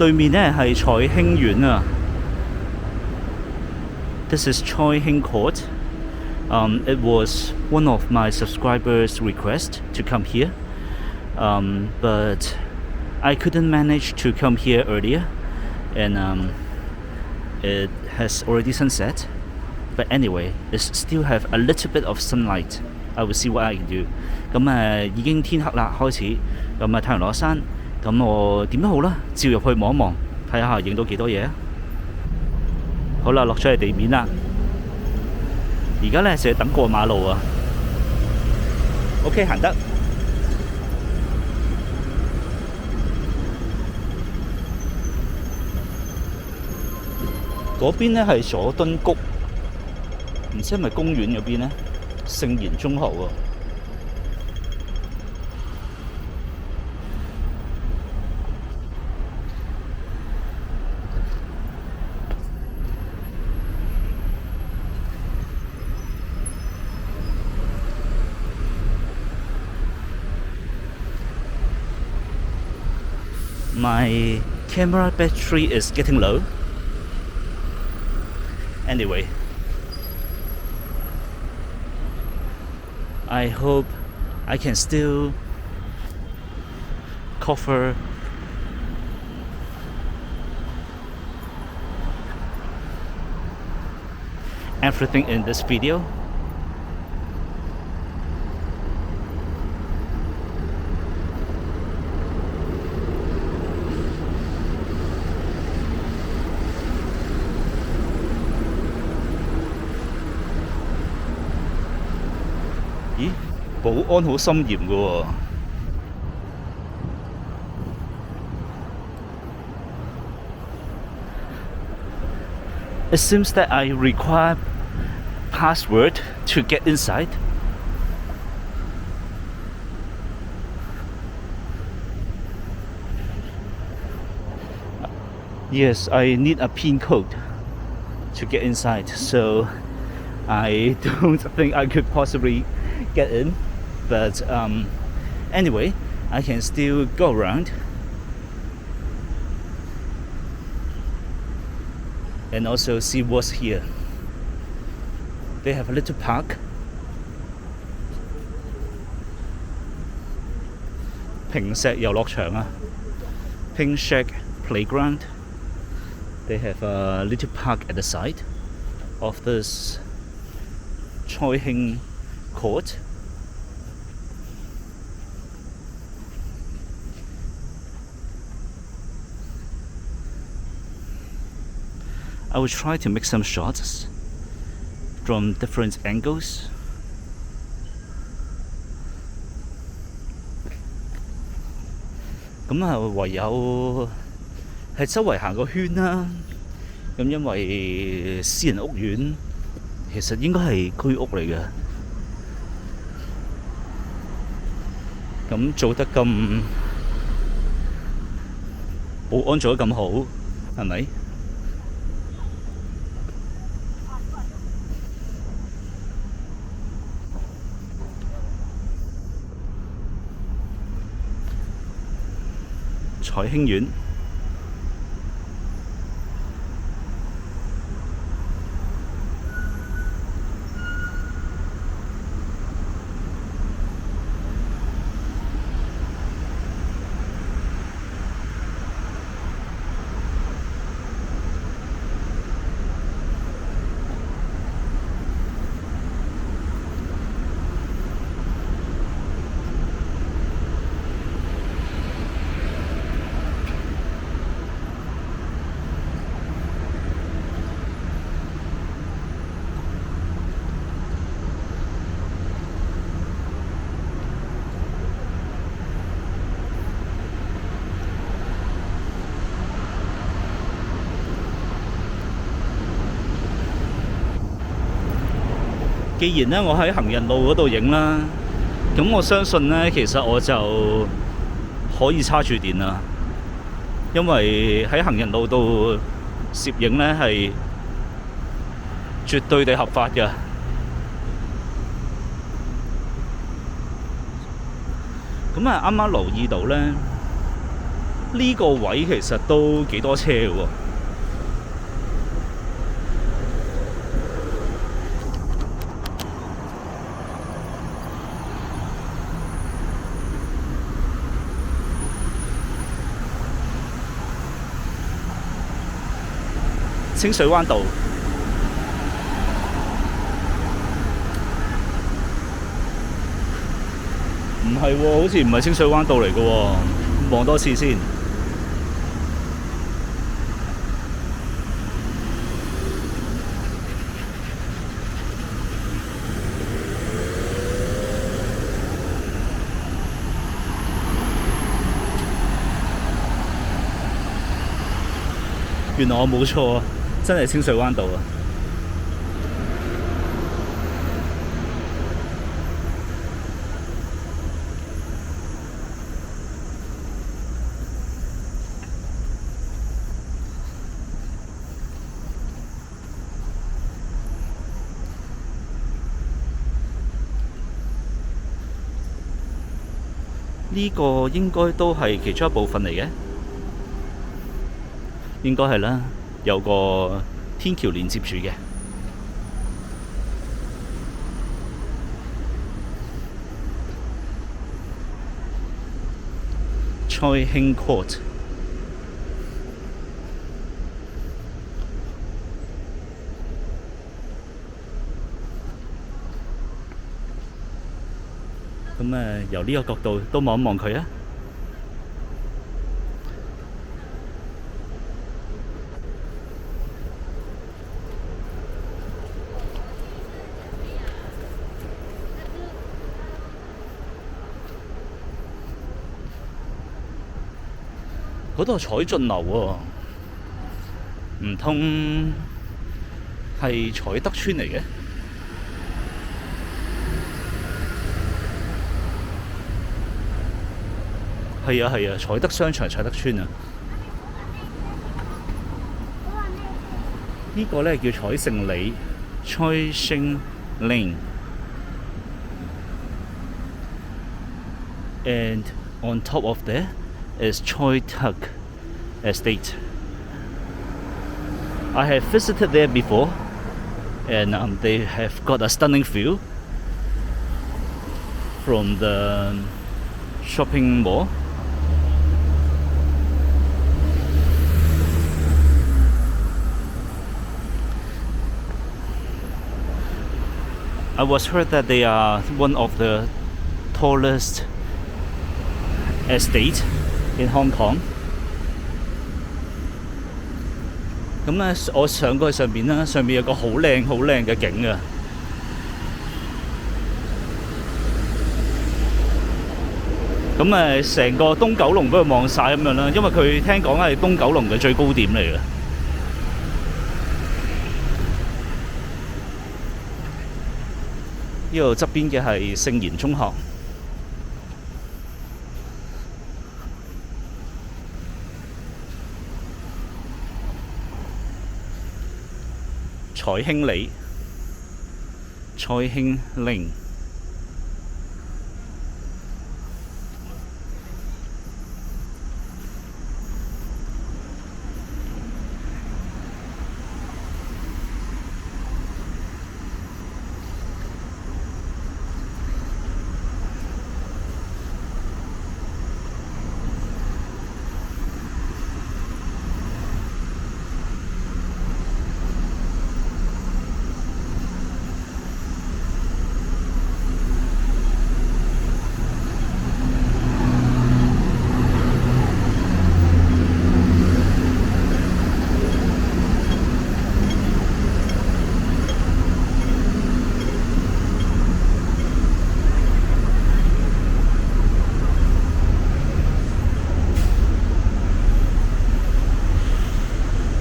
對面呢係彩興苑啊。This is Choi Hing Court. It was one of my subscribers' request to come here, but I couldn't manage to come here earlier, and it has already sunset. But anyway, it still have a little bit of sunlight. I will see what I can do. 咁已經天黑啦，開始咁太陽落山，咁我點都好啦，照入去望一望，睇下影到幾多嘢啊！好啦，落出嚟地面啦，而家呢就係等過馬路啊。OK， 行得。嗰邊呢係佐敦谷，唔知係咪公園嗰邊呢？聖賢中學喎。My camera battery is getting low. Anyway, I hope I can still cover everything in this video.咦，保安好森嚴㗎喎。It seems that I require password to get inside. Yes, I need a PIN code to get inside, so I don't think I could possibly get in, but anyway, I can still go around and also see what's here. They have a little park. 平石遊樂場啊 Pink Shack Playground. They have a little park at the side of this Choi Hing Court. I will try to make some shots from different angles.咁唯有係周圍行個圈啦。咁因為私人屋苑其實應該係居屋嚟嘅。咁做得咁保安做得咁好，係咪？彩興苑。既然咧我喺行人路嗰度影啦，咁我相信咧其實我就可以叉住電啦，因為喺行人路度攝影咧係絕對地合法嘅。咁啱啱留意到咧，呢個位其實都幾多車嘅喎。清水灣道。唔係喎，好似唔係清水灣道嚟嘅喎，望多次先。原來我冇錯啊，真係清水灣道啊！呢個應該都係其中一部分嚟嘅，應該係啦，有個天橋連接住嘅。Choi Hing Court。咁由呢個角度都望一望佢啊！嗰度係彩俊樓喎，唔通係彩德邨嚟嘅？係啊係啊，彩德商場、彩德邨啊。呢個咧叫彩盛里 （Choi Hing Lane）。And on top of there is Choi Tuck Estate. I have visited there before, and they have got a stunning view from the shopping mall. I was heard that they are one of the tallest estate in Hong Kong。咁咧，我上過去上邊啦，上邊有個好靚好靚嘅景啊！咁成個東九龍俾佢望晒咁樣啦，因為佢聽講係東九龍嘅最高點嚟嘅。呢度側邊嘅係聖言中學。彩興里 Choi Hing Lane。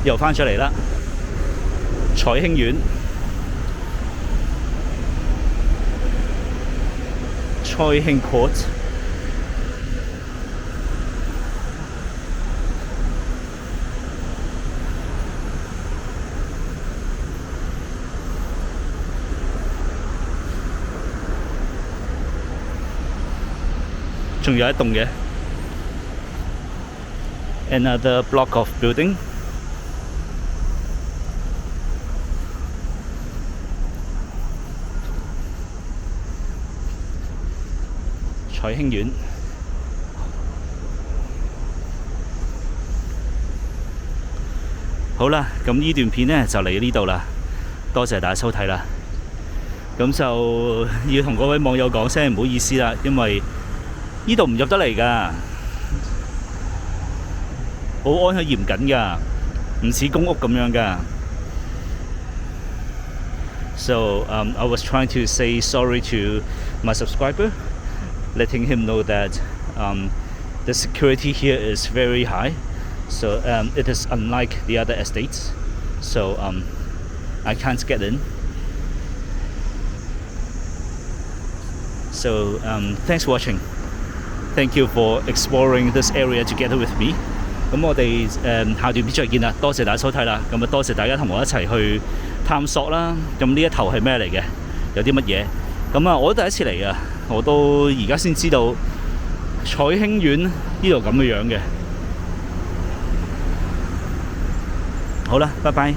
又返出嚟啦，彩興苑 Choi Hing Court。仲有一棟嘅。another block of building. Choi Hing 苑。好啦，咁呢段片呢就嚟呢度啦，多謝大家收睇啦。咁就要同各位網友講聲唔好意思啦，因為呢度唔入得嚟㗎，保安係嚴謹㗎，唔似公屋咁樣㗎。So I was trying to say sorry to my subscriber, letting him know that the security here is very high. So it is unlike the other estates. So I can't get in. So thanks for watching. Thank you for exploring this area together with me. 咁我哋下段片再見啦，多謝大家收睇啦。咁多謝大家同我一齊去探索啦。咁呢一頭係咩嚟嘅？有啲乜嘢？咁我都第一次嚟㗎，我都而家先知道彩興苑呢度咁嘅樣嘅。好啦，拜拜。